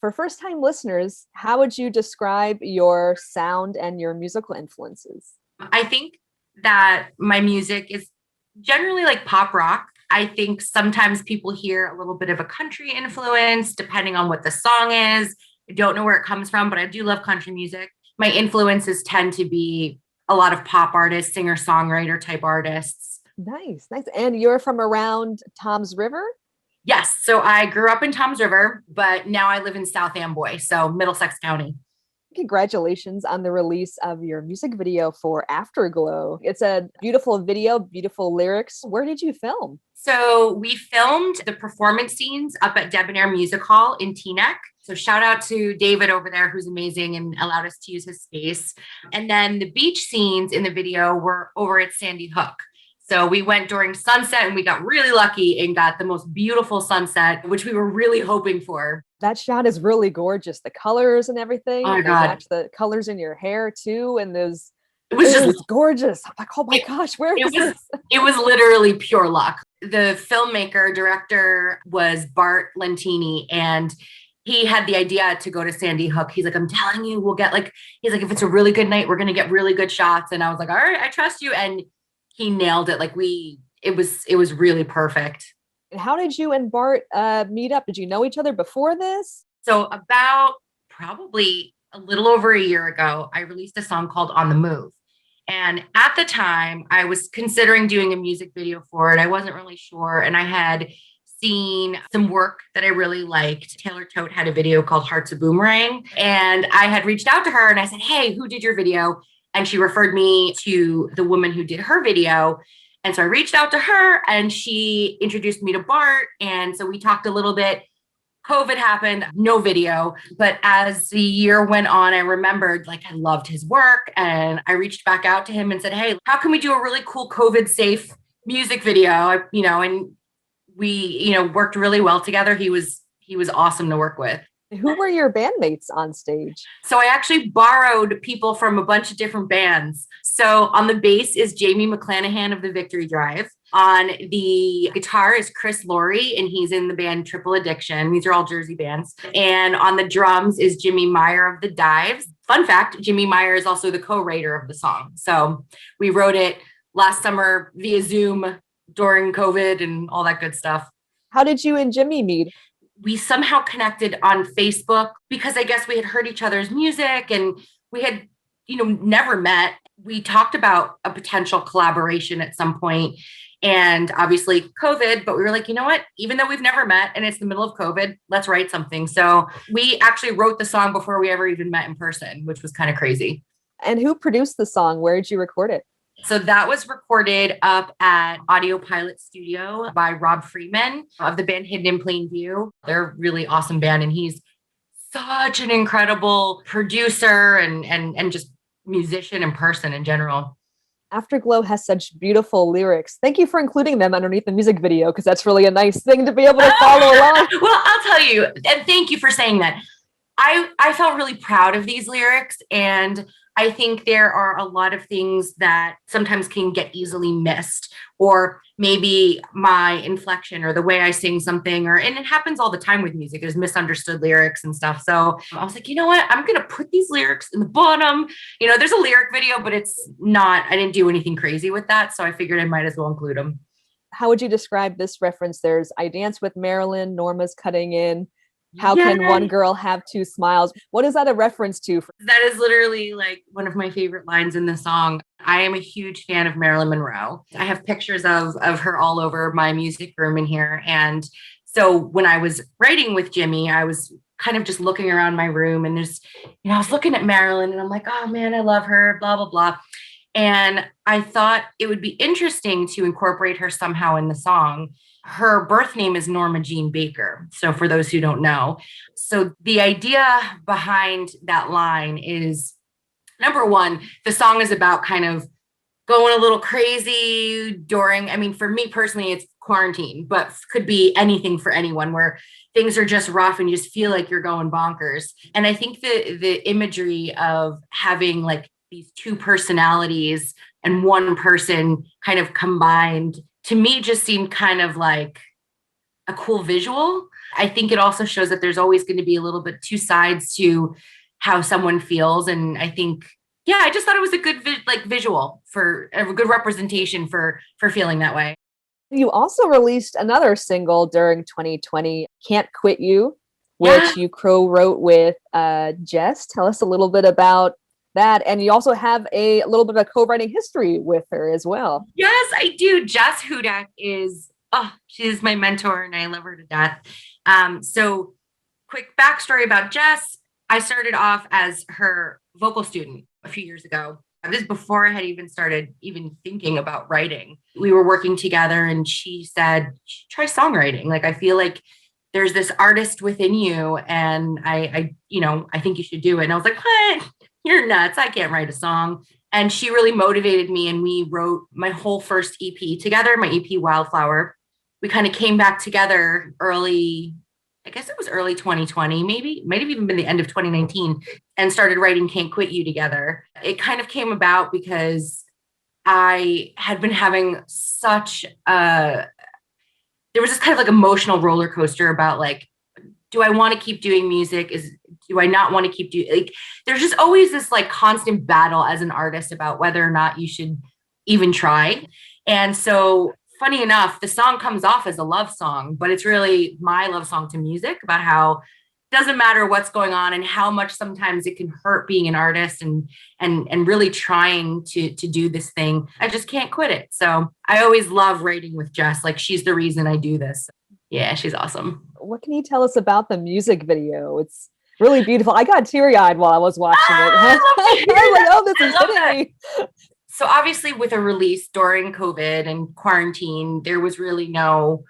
For first-time listeners, how would you describe your sound and your musical influences? I think that my music is generally like pop rock. I think sometimes people hear a little bit of a country influence depending on what the song is. I don't know where it comes from, but I do love country music. My influences tend to be a lot of pop artists, singer-songwriter type artists. Nice, nice. And you're from around Tom's River? Yes, so I grew up in Toms River, but now I live in South Amboy, so Middlesex County. Congratulations on the release of your music video for Afterglow. It's a beautiful video, beautiful lyrics. Where did you film? So we filmed the performance scenes up at Debonair Music Hall in Teaneck. So shout out to David over there, who's amazing and allowed us to use his space. And then the beach scenes in the video were over at Sandy Hook. So we went during sunset and we got really lucky and got the most beautiful sunset, which we were really hoping for. That shot is really gorgeous. The colors and everything. Oh my They God. match the colors in your hair too. And those, It was just it's gorgeous. I'm like, oh my gosh, where is this? it was literally pure luck. The filmmaker director was Bart Lentini, and he had the idea to go to Sandy Hook. He's like, I'm telling you, we'll get like, he's like, if it's a really good night, we're going to get really good shots. And I was like, all right, I trust you. And he nailed it. Like it was really perfect. And how did you and Bart meet up? Did you know each other before this? So about probably a little over a year ago, I released a song called On the Move. And at the time, I was considering doing a music video for it. I wasn't really sure. And I had seen some work that I really liked. Taylor Tote had a video called Hearts of Boomerang. And I had reached out to her and I said, hey, who did your video? And she referred me to the woman who did her video. And so I reached out to her and she introduced me to Bart. And so we talked a little bit. COVID happened, no video. But as the year went on, I remembered like I loved his work. And I reached back out to him and said, hey, how can we do a really cool COVID safe music video? And we, worked really well together. He was awesome to work with. Who were your bandmates on stage? So I actually borrowed people from a bunch of different bands. So on the bass is Jamie McClanahan of the Victory Drive. On the guitar is Chris Laurie, and he's in the band Triple Addiction. These are all Jersey bands. And on the drums is Jimmy Meyer of the Dives. Fun fact, Jimmy Meyer is also the co-writer of the song. So we wrote it last summer via Zoom during COVID and all that good stuff. How did you and Jimmy meet? We somehow connected on Facebook because I guess we had heard each other's music and we had, never met. We talked about a potential collaboration at some point and obviously COVID, but we were like, you know what, even though we've never met and it's the middle of COVID, let's write something. So we actually wrote the song before we ever even met in person, which was kind of crazy. And who produced the song? Where did you record it? So that was recorded up at Audio Pilot Studio by Rob Freeman of the band Hidden in Plain View. They're a really awesome band, and he's such an incredible producer and just musician and person in general. Afterglow has such beautiful lyrics. Thank you for including them underneath the music video, because that's really a nice thing to be able to follow along. Well, I'll tell you, and thank you for saying that. I felt really proud of these lyrics, and I think there are a lot of things that sometimes can get easily missed, or maybe my inflection or the way I sing something, and it happens all the time with music. There's misunderstood lyrics and stuff. So I was like, you know what? I'm going to put these lyrics in the bottom. There's a lyric video, but it's not, I didn't do anything crazy with that. So I figured I might as well include them. How would you describe this reference? There's I Dance with Marilyn, Norma's Cutting In. How can one girl have two smiles? What is that a reference to? That is literally like one of my favorite lines in the song. I am a huge fan of Marilyn Monroe. I have pictures of her all over my music room in here. And so when I was writing with Jimmy, I was kind of just looking around my room and I was looking at Marilyn and I'm like, oh man, I love her, blah, blah, blah. And I thought it would be interesting to incorporate her somehow in the song. Her birth name is Norma Jean Baker. So for those who don't know, so the idea behind that line is, number one, the song is about kind of going a little crazy during, for me personally, it's quarantine, but could be anything for anyone where things are just rough and you just feel like you're going bonkers. And I think the imagery of having like these two personalities and one person kind of combined, to me just seemed kind of like a cool visual. I think it also shows that there's always going to be a little bit two sides to how someone feels. And I think, yeah, I just thought it was a good visual for a good representation for feeling that way. You also released another single during 2020, Can't Quit You, Yeah. which you co-wrote with Jess. Tell us a little bit about that. And you also have a little bit of a co-writing history with her as well. Yes, I do. Jess Hudak is, oh, she's my mentor and I love her to death. So quick backstory about Jess. I started off as her vocal student a few years ago. This is before I had even started even thinking about writing. We were working together and she said, try songwriting. Like, I feel like there's this artist within you and I think you should do it. And I was like, what? You're nuts. I can't write a song. And she really motivated me. And we wrote my whole first EP together, my EP Wildflower. We kind of came back together early 2020, maybe, might have even been the end of 2019, and started writing Can't Quit You together. It kind of came about because I had been having there was this kind of like emotional roller coaster about like, do I want to keep doing music? Do I not want to keep doing, like, there's just always this like constant battle as an artist about whether or not you should even try. And so funny enough, the song comes off as a love song, but it's really my love song to music about how it doesn't matter what's going on and how much sometimes it can hurt being an artist and really trying to do this thing. I just can't quit it. So I always love writing with Jess. Like, she's the reason I do this. Yeah, she's awesome. What can you tell us about the music video? It's really beautiful. I got teary-eyed while I was watching it. I was like, oh, this is hitting me. So obviously with a release during COVID and quarantine, there was really no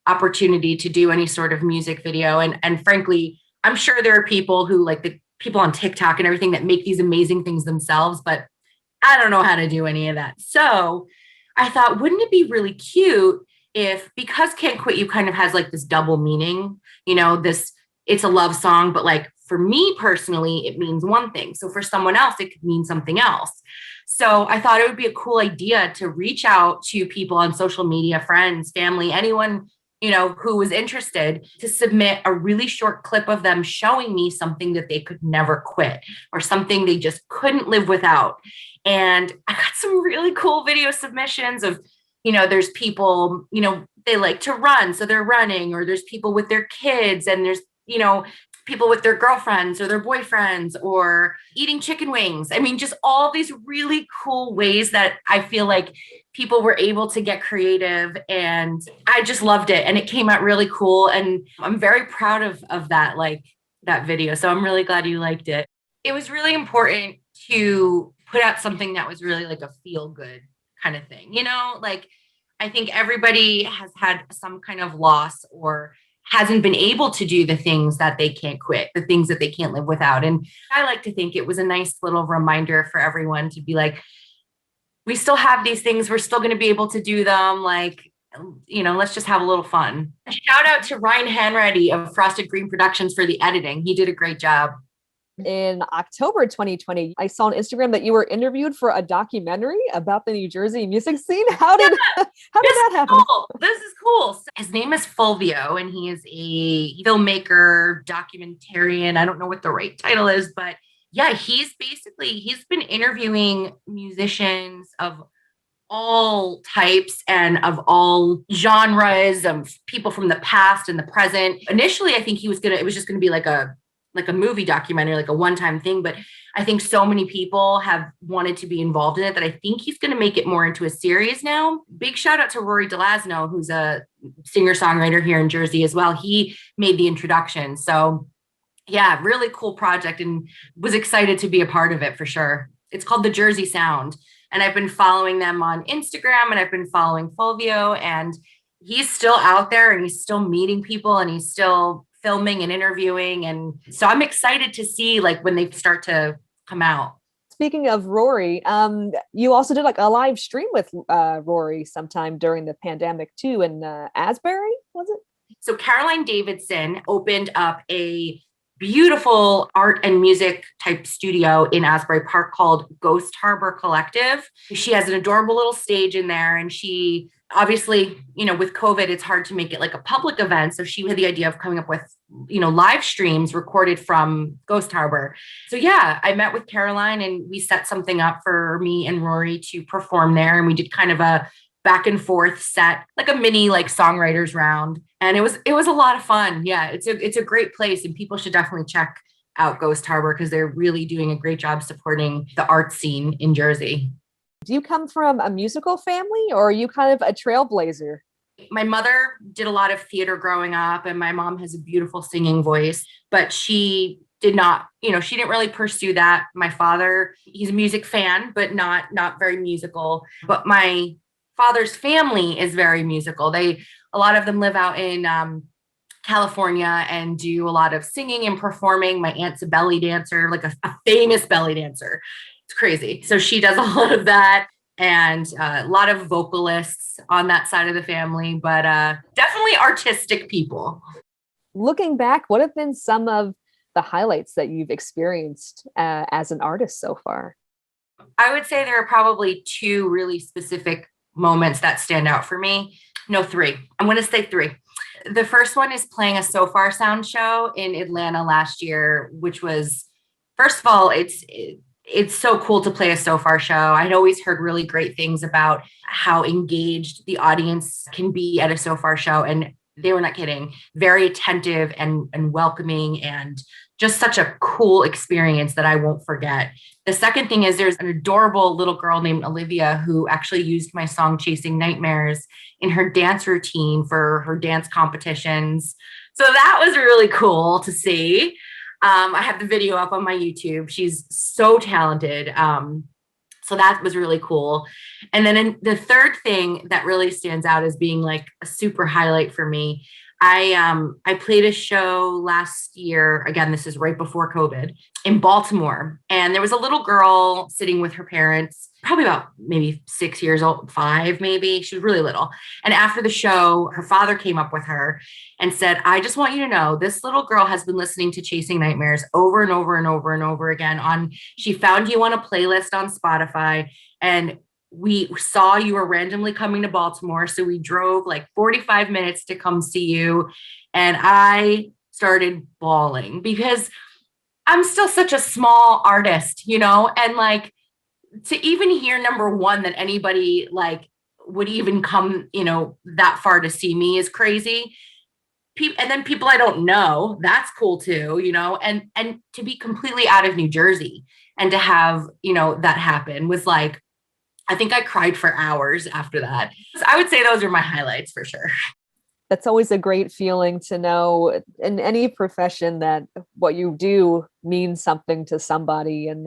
opportunity to do any sort of music video. And frankly, I'm sure there are people who, like the people on TikTok and everything, that make these amazing things themselves, but I don't know how to do any of that. So I thought, wouldn't it be really cute if, because Can't Quit You kind of has like this double meaning, it's a love song, but like for me personally, it means one thing. So for someone else, it could mean something else. So I thought it would be a cool idea to reach out to people on social media, friends, family, anyone, who was interested, to submit a really short clip of them showing me something that they could never quit or something they just couldn't live without. And I got some really cool video submissions of, there's people, they like to run, so they're running, or there's people with their kids, and there's, people with their girlfriends or their boyfriends, or eating chicken wings. I mean, just all these really cool ways that I feel like people were able to get creative, and I just loved it. And it came out really cool. And I'm very proud of that, like that video. So I'm really glad you liked it. It was really important to put out something that was really like a feel good kind of thing. Like, I think everybody has had some kind of loss or hasn't been able to do the things that they can't quit, the things that they can't live without. And I like to think it was a nice little reminder for everyone to be like, we still have these things. We're still going to be able to do them. Like, let's just have a little fun. A shout out to Ryan Hanratty of Frosted Green Productions for the editing. He did a great job. In October 2020, I saw on Instagram that you were interviewed for a documentary about the New Jersey music scene. How did that happen? Cool. This is cool. So his name is Fulvio, and he is a filmmaker, documentarian. I don't know what the right title is, but yeah, he's been interviewing musicians of all types and of all genres, of people from the past and the present. Initially, I think it was just gonna be like a movie documentary, like a one-time thing. But I think so many people have wanted to be involved in it that I think he's going to make it more into a series now. Big shout out to Rory Delasno, who's a singer-songwriter here in Jersey as well. He made the introduction. So yeah, really cool project, and was excited to be a part of it for sure. It's called The Jersey Sound. And I've been following them on Instagram, and I've been following Fulvio, and he's still out there, and he's still meeting people, and he's still filming and interviewing. And so I'm excited to see like when they start to come out. Speaking of Rory, you also did like a live stream with Rory sometime during the pandemic too, in Asbury, was it? So Caroline Davidson opened up a beautiful art and music type studio in Asbury Park called Ghost Harbor Collective. She has an adorable little stage in there, and she obviously, with COVID, it's hard to make it like a public event. So she had the idea of coming up with, live streams recorded from Ghost Harbor. So yeah, I met with Caroline and we set something up for me and Rory to perform there. And we did kind of a back and forth set, like a mini like songwriters round. And it was a lot of fun. Yeah, it's a great place, and people should definitely check out Ghost Harbor because they're really doing a great job supporting the art scene in Jersey. Do you come from a musical family, or are you kind of a trailblazer? My mother did a lot of theater growing up, and my mom has a beautiful singing voice, but she did not, she didn't really pursue that. My father, he's a music fan, but not very musical. But my father's family is very musical. A lot of them live out in California and do a lot of singing and performing. My aunt's a belly dancer, like a famous belly dancer. It's crazy. So she does a lot of that, and a lot of vocalists on that side of the family, but definitely artistic people. Looking back, what have been some of the highlights that you've experienced as an artist so far? I would say there are probably two really specific moments that stand out for me. No, three. I'm going to say three. The first one is playing a So Far Sound show in Atlanta last year, which was, first of all, it's so cool to play a So Far show. I'd always heard really great things about how engaged the audience can be at a So Far show. And they were not kidding. Very attentive and welcoming, and just such a cool experience that I won't forget. The second thing is there's an adorable little girl named Olivia who actually used my song Chasing Nightmares in her dance routine for her dance competitions. So that was really cool to see. I have the video up on my YouTube. She's so talented. So that was really cool. And then the third thing that really stands out as being like a super highlight for me, I played a show last year. Again, this is right before COVID, in Baltimore. And there was a little girl sitting with her parents, probably about maybe 6 years old, 5 maybe. She was really little. And after the show, her father came up with her and said, I just want you to know this little girl has been listening to Chasing Nightmares over and over and over and over again. She found you on a playlist on Spotify, and we saw you were randomly coming to Baltimore. So we drove like 45 minutes to come see you. And I started bawling because I'm still such a small artist, and like to even hear, number one, that anybody like would even come, that far to see me is crazy. And then people I don't know, that's cool too, and to be completely out of New Jersey and to have, that happen was like, I think I cried for hours after that. So I would say those are my highlights for sure. That's always a great feeling to know in any profession that what you do means something to somebody, and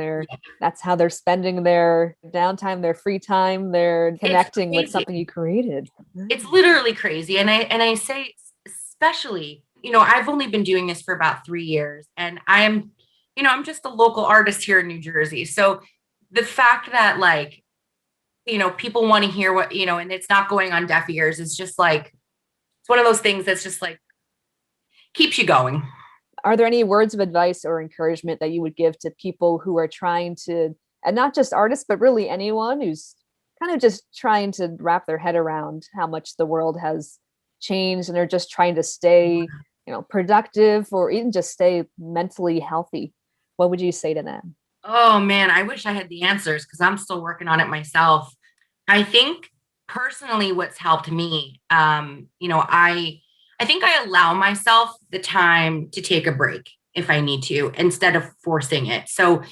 that's how they're spending their downtime, their free time, they're connecting with something you created. It's literally crazy. And I say, especially, I've only been doing this for about 3 years, and I'm just a local artist here in New Jersey. So the fact that like, people want to hear what, and it's not going on deaf ears. It's just like, it's one of those things that's just like, keeps you going. Are there any words of advice or encouragement that you would give to people who are trying to, and not just artists, but really anyone who's kind of just trying to wrap their head around how much the world has changed, and they're just trying to stay, productive, or even just stay mentally healthy? What would you say to them? Oh man, I wish I had the answers because I'm still working on it myself. I think personally what's helped me, I think I allow myself the time to take a break if I need to, instead of forcing it. So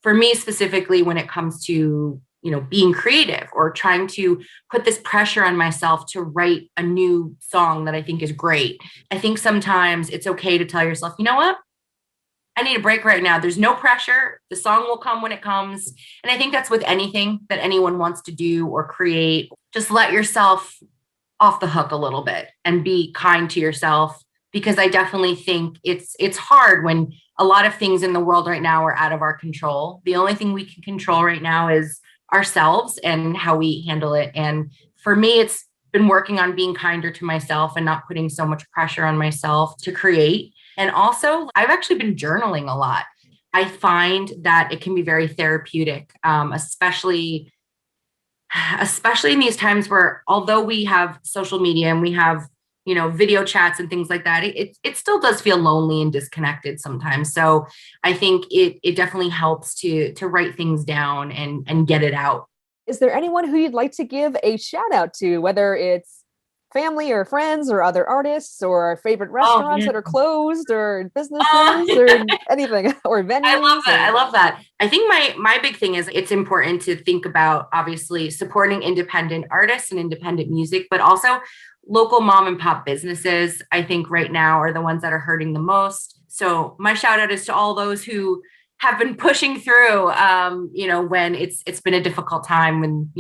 for me specifically, when it comes to, being creative or trying to put this pressure on myself to write a new song that I think is great, I think sometimes it's okay to tell yourself, you know what? I need a break right now. There's no pressure. The song will come when it comes. And I think that's with anything that anyone wants to do or create. Just let yourself off the hook a little bit and be kind to yourself, because I definitely think it's hard when a lot of things in the world right now are out of our control. The only thing we can control right now is ourselves and how we handle it. And for me, it's been working on being kinder to myself and not putting so much pressure on myself to create. And also, I've actually been journaling a lot. I find that it can be very therapeutic, especially in these times where, although we have social media and we have, video chats and things like that, it still does feel lonely and disconnected sometimes. So I think it definitely helps to write things down and get it out. Is there anyone who you'd like to give a shout out to, whether it's family or friends or other artists or favorite Oh restaurants yeah. that are closed or businesses or Oh, anything or I love venues that. I or love that. I think my big thing is it's important to think about obviously supporting independent artists and independent music, but also local mom and pop businesses. I think right now are the ones that are hurting the most. So my shout out is to all those who have been pushing through, when it's been a difficult time, when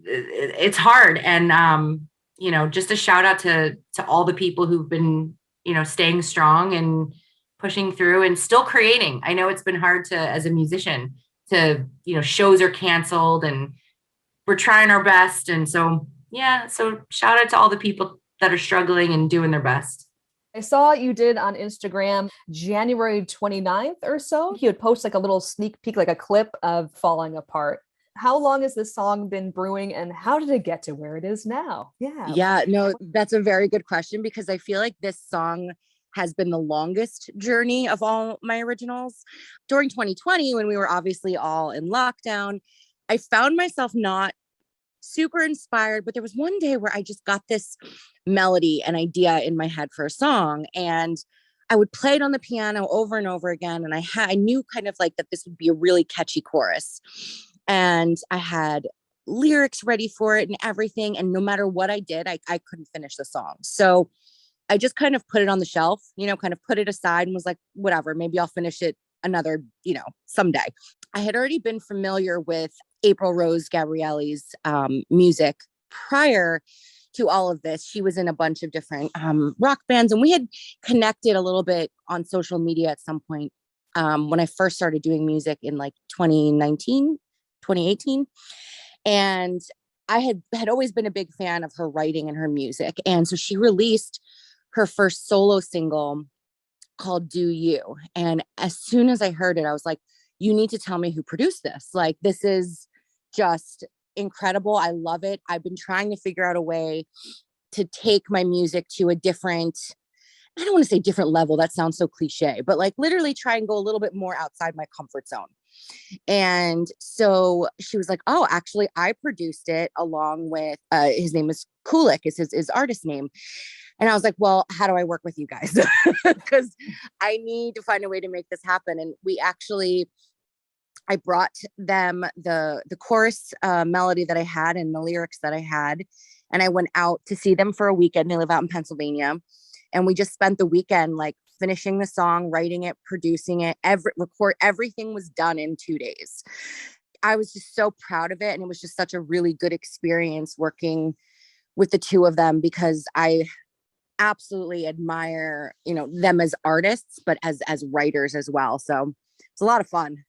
it's hard, and just a shout out to all the people who've been staying strong and pushing through and still creating. I know it's been hard to, as a musician, to shows are canceled, and we're trying our best. And so yeah, so shout out to all the people that are struggling and doing their best. I saw you did on Instagram January 29th or so. You would post like a little sneak peek, like a clip of Falling Apart. How long has this song been brewing and how did it get to where it is now? Yeah. Yeah, no, that's a very good question because I feel like this song has been the longest journey of all my originals. During 2020, when we were obviously all in lockdown, I found myself not super inspired, but there was one day where I just got this melody and idea in my head for a song, and I would play it on the piano over and over again. And I knew kind of like that this would be a really catchy chorus, and I had lyrics ready for it and everything. And no matter what I did, I couldn't finish the song. So I just kind of put it on the shelf, kind of put it aside and was like, whatever, maybe I'll finish it another, someday. I had already been familiar with April Rose Gabrielli's music prior to all of this. She was in a bunch of different rock bands, and we had connected a little bit on social media at some point when I first started doing music in like 2019, 2018. And I had always been a big fan of her writing and her music. And so she released her first solo single called Do You. And as soon as I heard it, I was like, you need to tell me who produced this. Like, this is just incredible. I love it. I've been trying to figure out a way to take my music to a different, I don't want to say different level. That sounds so cliche, but like literally try and go a little bit more outside my comfort zone. And so she was like, oh, actually, I produced it along with, his name is Kulick, is his artist name. And I was like, well, how do I work with you guys? Because I need to find a way to make this happen. And I brought them the chorus melody that I had and the lyrics that I had. And I went out to see them for a weekend. They live out in Pennsylvania. And we just spent the weekend like finishing the song, writing it, producing it, everything was done in 2 days. I was just so proud of it. And it was just such a really good experience working with the two of them because I absolutely admire, them as artists, but as writers as well. So it's a lot of fun.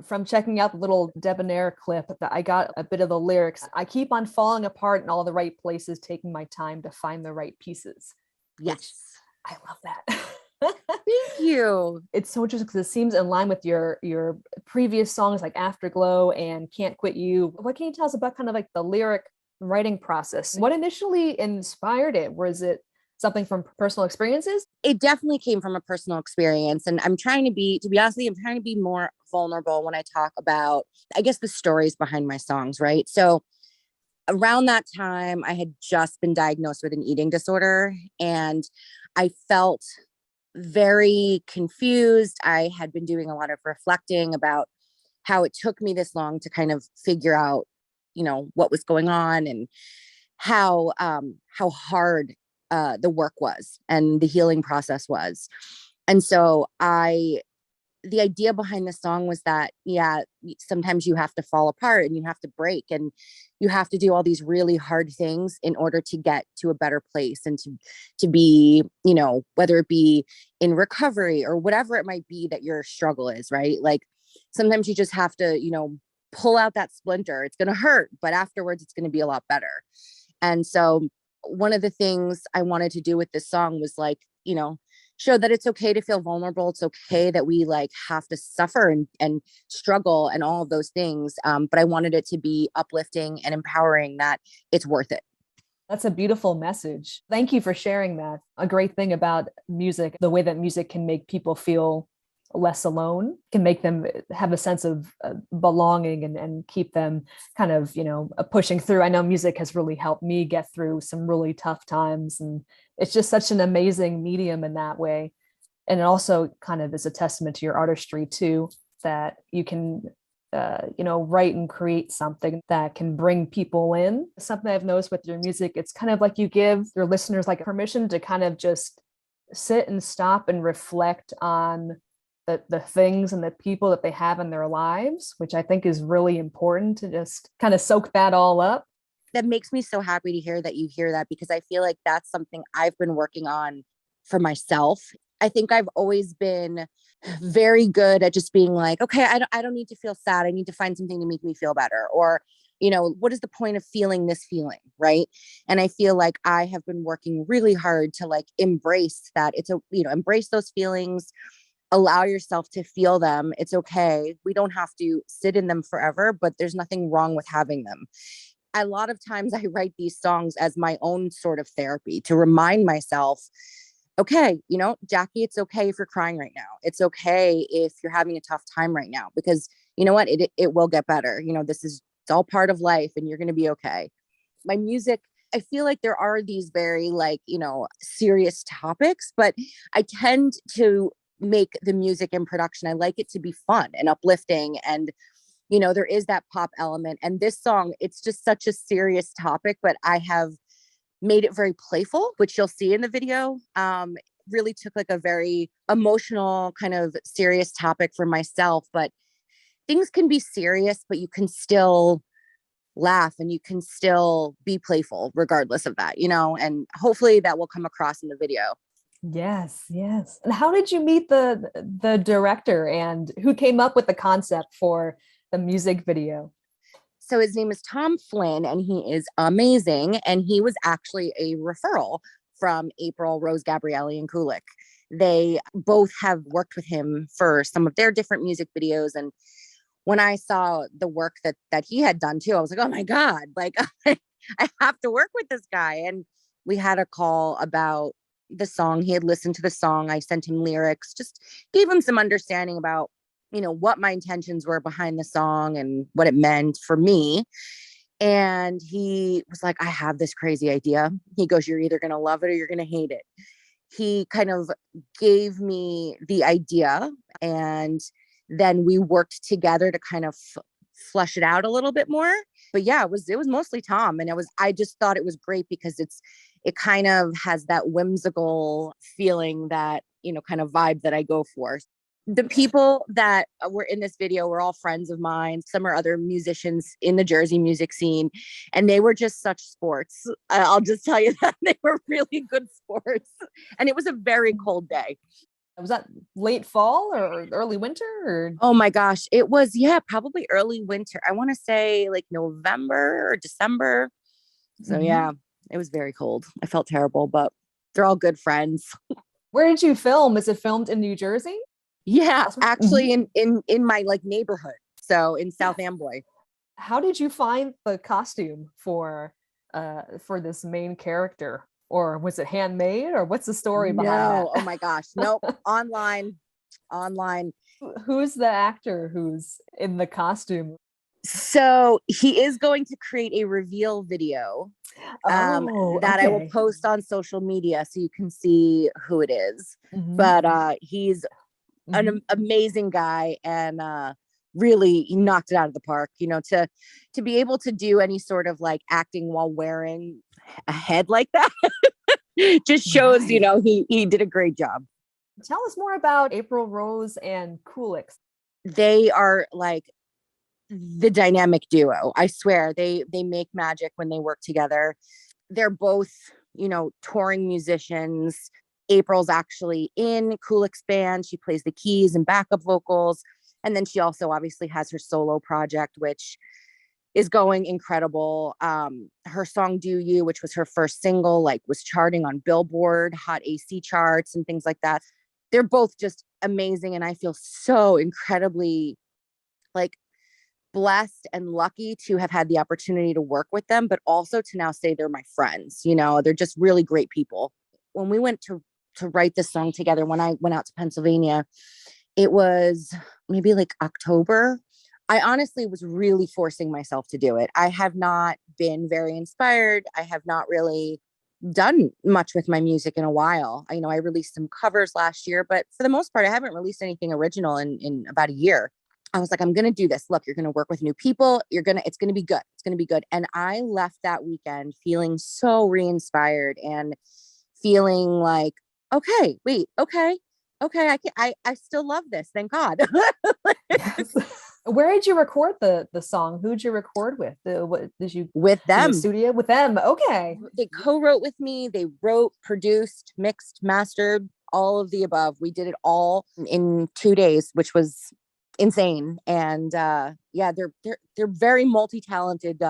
From checking out the little debonair clip that I got a bit of the lyrics. I keep on falling apart in all the right places, taking my time to find the right pieces. Yes. I love that. Thank you. It's so interesting because it seems in line with your previous songs like Afterglow and Can't Quit You. What can you tell us about kind of like the lyric writing process? What initially inspired it? Was it something from personal experiences? It definitely came from a personal experience. And to be honest with you, I'm trying to be more vulnerable when I talk about, I guess, the stories behind my songs, right? So around that time, I had just been diagnosed with an eating disorder and I felt very confused. I had been doing a lot of reflecting about how it took me this long to kind of figure out, what was going on and how hard the work was and the healing process was. And so the idea behind the song was that, yeah, sometimes you have to fall apart and you have to break and you have to do all these really hard things in order to get to a better place and to be, whether it be in recovery or whatever it might be that your struggle is, right? Like sometimes you just have to, pull out that splinter. It's going to hurt, but afterwards it's going to be a lot better. And so one of the things I wanted to do with this song was like, show that it's okay to feel vulnerable. It's okay that we like have to suffer and struggle and all of those things. But I wanted it to be uplifting and empowering, that it's worth it. That's a beautiful message. Thank you for sharing that. A great thing about music, the way that music can make people feel less alone, can make them have a sense of belonging and keep them kind of, pushing through. I know music has really helped me get through some really tough times, and it's just such an amazing medium in that way. And it also kind of is a testament to your artistry too, that you can write and create something that can bring people in. Something I've noticed with your music, it's kind of like you give your listeners like permission to kind of just sit and stop and reflect on the things and the people that they have in their lives, which I think is really important, to just kind of soak that all up. That makes me so happy to hear that you hear that, because I feel like that's something I've been working on for myself. I think I've always been very good at just being like, okay, I don't need to feel sad. I need to find something to make me feel better. Or, what is the point of feeling this feeling? Right. And I feel like I have been working really hard to like embrace that. Embrace those feelings, allow yourself to feel them. It's okay. We don't have to sit in them forever, but there's nothing wrong with having them. A lot of times I write these songs as my own sort of therapy to remind myself, okay, Jackie, it's okay if you're crying right now. It's okay if you're having a tough time right now, because you know what? It will get better. It's all part of life, and you're going to be okay. My music, I feel like there are these very serious topics, but I tend to make the music and production, I like it to be fun and uplifting. And, there is that pop element. And this song, it's just such a serious topic, but I have made it very playful, which you'll see in the video. Really took like a very emotional kind of serious topic for myself, but things can be serious, but you can still laugh and you can still be playful regardless of that, and hopefully that will come across in the video. Yes. And how did you meet the director, and who came up with the concept for the music video? So his name is Tom Flynn, and he is amazing. And he was actually a referral from April, Rose Gabrielli, and Kulick. They both have worked with him for some of their different music videos. And when I saw the work that he had done too, I was like, oh my God, like I have to work with this guy. And we had a call about the song. He had listened to the song. I sent him lyrics, just gave him some understanding about, what my intentions were behind the song and what it meant for me. And he was like, I have this crazy idea. He goes, you're either going to love it or you're going to hate it. He kind of gave me the idea, and then we worked together to kind of flesh it out a little bit more. But yeah, it was mostly Tom. And I just thought it was great because it kind of has that whimsical feeling, that, kind of vibe that I go for. The people that were in this video were all friends of mine. Some are other musicians in the Jersey music scene, and they were just such sports. I'll just tell you that they were really good sports. And it was a very cold day. Was that late fall or early winter? Or? Oh my gosh. It was, probably early winter. I want to say like November or December. So yeah, it was very cold. I felt terrible, but they're all good friends. Where did you film? Is it filmed in New Jersey? Yeah, actually in my like neighborhood. So in South Amboy. How did you find the costume for this main character? Or was it handmade, or what's the story behind that? Oh my gosh. Nope. Online. Who's the actor who's in the costume? So he is going to create a reveal video that I will post on social media so you can see who it is. But he's an amazing guy, and really he knocked it out of the park. To be able to do any sort of like acting while wearing a head like that just shows, he did a great job. Tell us more about April Rose and Kulix. They are like the dynamic duo. I swear they make magic when they work together. They're both, touring musicians. April's actually in Kulick's band. She plays the keys and backup vocals. And then she also obviously has her solo project, which is going incredible. Her song Do You, which was her first single, like was charting on Billboard, hot AC charts and things like that. They're both just amazing. And I feel so incredibly like blessed and lucky to have had the opportunity to work with them, but also to now say they're my friends. You know, they're just really great people. When we went to write this song together, when I went out to Pennsylvania, it was maybe like October. I honestly was really forcing myself to do it. I have not been very inspired. I have not really done much with my music in a while. I released some covers last year, but for the most part, I haven't released anything original in about a year. I was like, I'm going to do this. Look, you're going to work with new people. It's going to be good. It's going to be good. And I left that weekend feeling so re-inspired and feeling like, okay, wait, okay. I still love this. Thank God. Yes. Where did you record the song? Who'd you record with? What did you with them in the studio with them? Okay. They co-wrote with me. They wrote, produced, mixed, mastered, all of the above. We did it all in 2 days, which was insane. And yeah, they're very multi-talented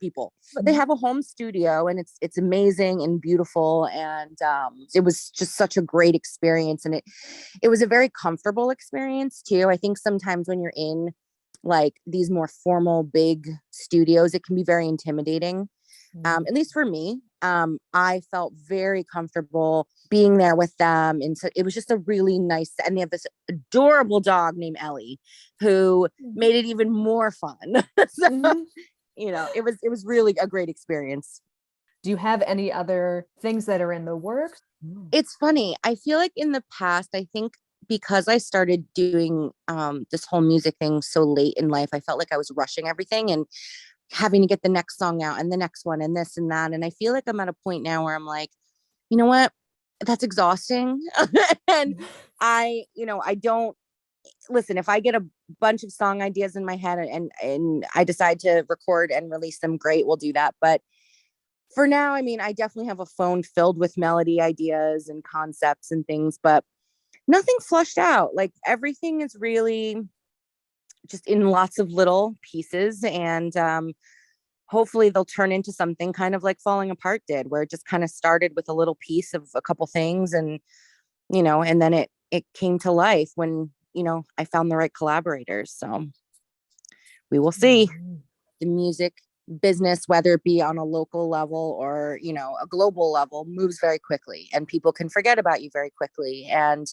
people. But they have a home studio and it's amazing and beautiful. And it was just such a great experience. And it was a very comfortable experience too. I think sometimes when you're in like these more formal, big studios, it can be very intimidating. At least for me, I felt very comfortable being there with them. And so it was just a really nice, and they have this adorable dog named Ellie who made it even more fun. So, it was really a great experience. Do you have any other things that are in the works? It's funny. I feel like in the past, I think because I started doing this whole music thing so late in life, I felt like I was rushing everything and having to get the next song out and the next one and this and that. And I feel like I'm at a point now where I'm like, you know what? That's exhausting. And I don't listen, if I get a bunch of song ideas in my head and I decide to record and release them, great, we'll do that. But for now, I mean, I definitely have a phone filled with melody ideas and concepts and things, but nothing flushed out. Like everything is really just in lots of little pieces. And hopefully they'll turn into something kind of like Falling Apart did, where it just kind of started with a little piece of a couple things and, and then it came to life when, I found the right collaborators. So we will see. The music business, whether it be on a local level or, a global level, moves very quickly and people can forget about you very quickly. And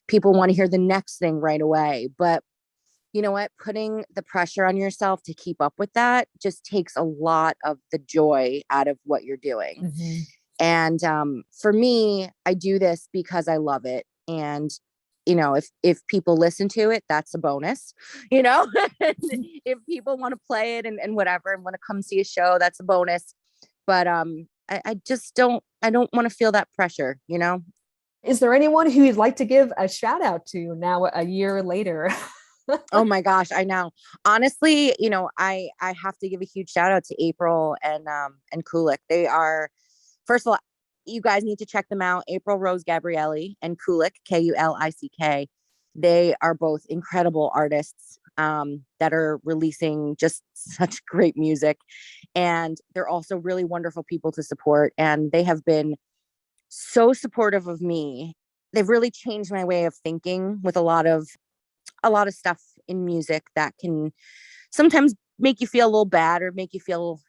people want to hear the next thing right away. But you know what? Putting the pressure on yourself to keep up with that just takes a lot of the joy out of what you're doing. And for me, I do this because I love it. And if people listen to it, that's a bonus, if people want to play it and whatever, and want to come see a show, that's a bonus. But I just don't want to feel that pressure, Is there anyone who you'd like to give a shout out to now a year later? Oh my gosh, I know. Honestly, I have to give a huge shout out to April and Kulick. They are, first of all, you guys need to check them out. April Rose Gabrielli and Kulick, Kulick. They are both incredible artists that are releasing just such great music. And they're also really wonderful people to support. And they have been so supportive of me. They've really changed my way of thinking with a lot of stuff in music that can sometimes make you feel a little bad or make you feel,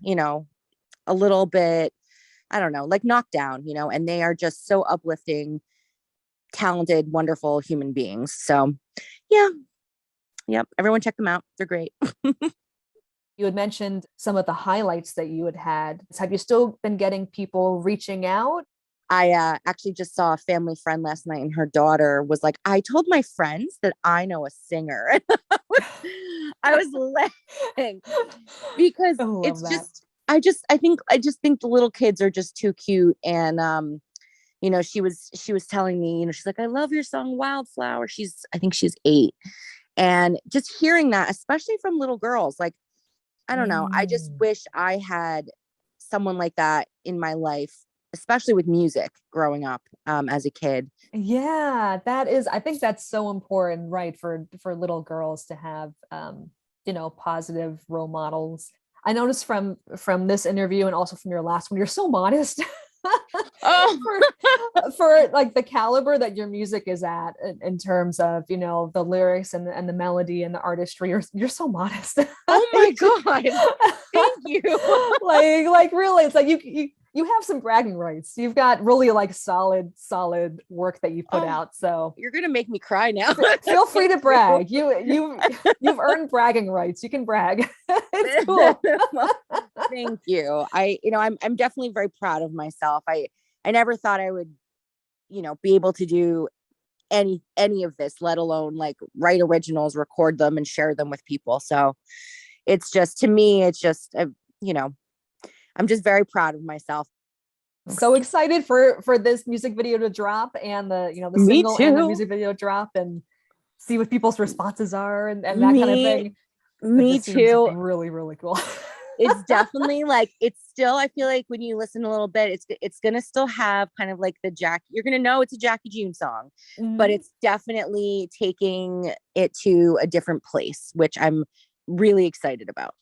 a little bit, I don't know, like knocked down, and they are just so uplifting, talented, wonderful human beings. So yeah. Yep. Everyone check them out. They're great. You had mentioned some of the highlights that you had. Have you still been getting people reaching out? I actually just saw a family friend last night and her daughter was like, I told my friends that I know a singer. I was laughing because it's that. just, I just think the little kids are just too cute. And, she was telling me, she's like, I love your song Wildflower. I think she's 8. And just hearing that, especially from little girls, like, I don't know. I just wish I had someone like that in my life, especially with music growing up as a kid. Yeah, I think that's so important, right? For little girls to have, positive role models. I noticed from this interview and also from your last one, you're so modest. Oh, For like the caliber that your music is at in terms of, you know, the lyrics and the melody and the artistry, you're so modest. oh my God. Thank you. Like really, it's like you have some bragging rights. You've got really like solid work that you put Oh, out. So You're gonna make me cry now. feel free to brag. You've earned bragging rights. You can brag. It's cool. Thank you. I'm definitely very proud of myself. I never thought I would, be able to do any of this, let alone like write originals, record them and share them with people. So it's just, to me, it's just, I'm just very proud of myself. So excited for this music video to drop and the, you know, the Me single and the too. music video drop and see what people's responses are and that kind of thing. But Me this seems too. really, really cool. It's definitely like, it's still, I feel like when you listen a little bit, it's gonna still have kind of like you're gonna know it's a Jackie June song, but it's definitely taking it to a different place, which I'm really excited about.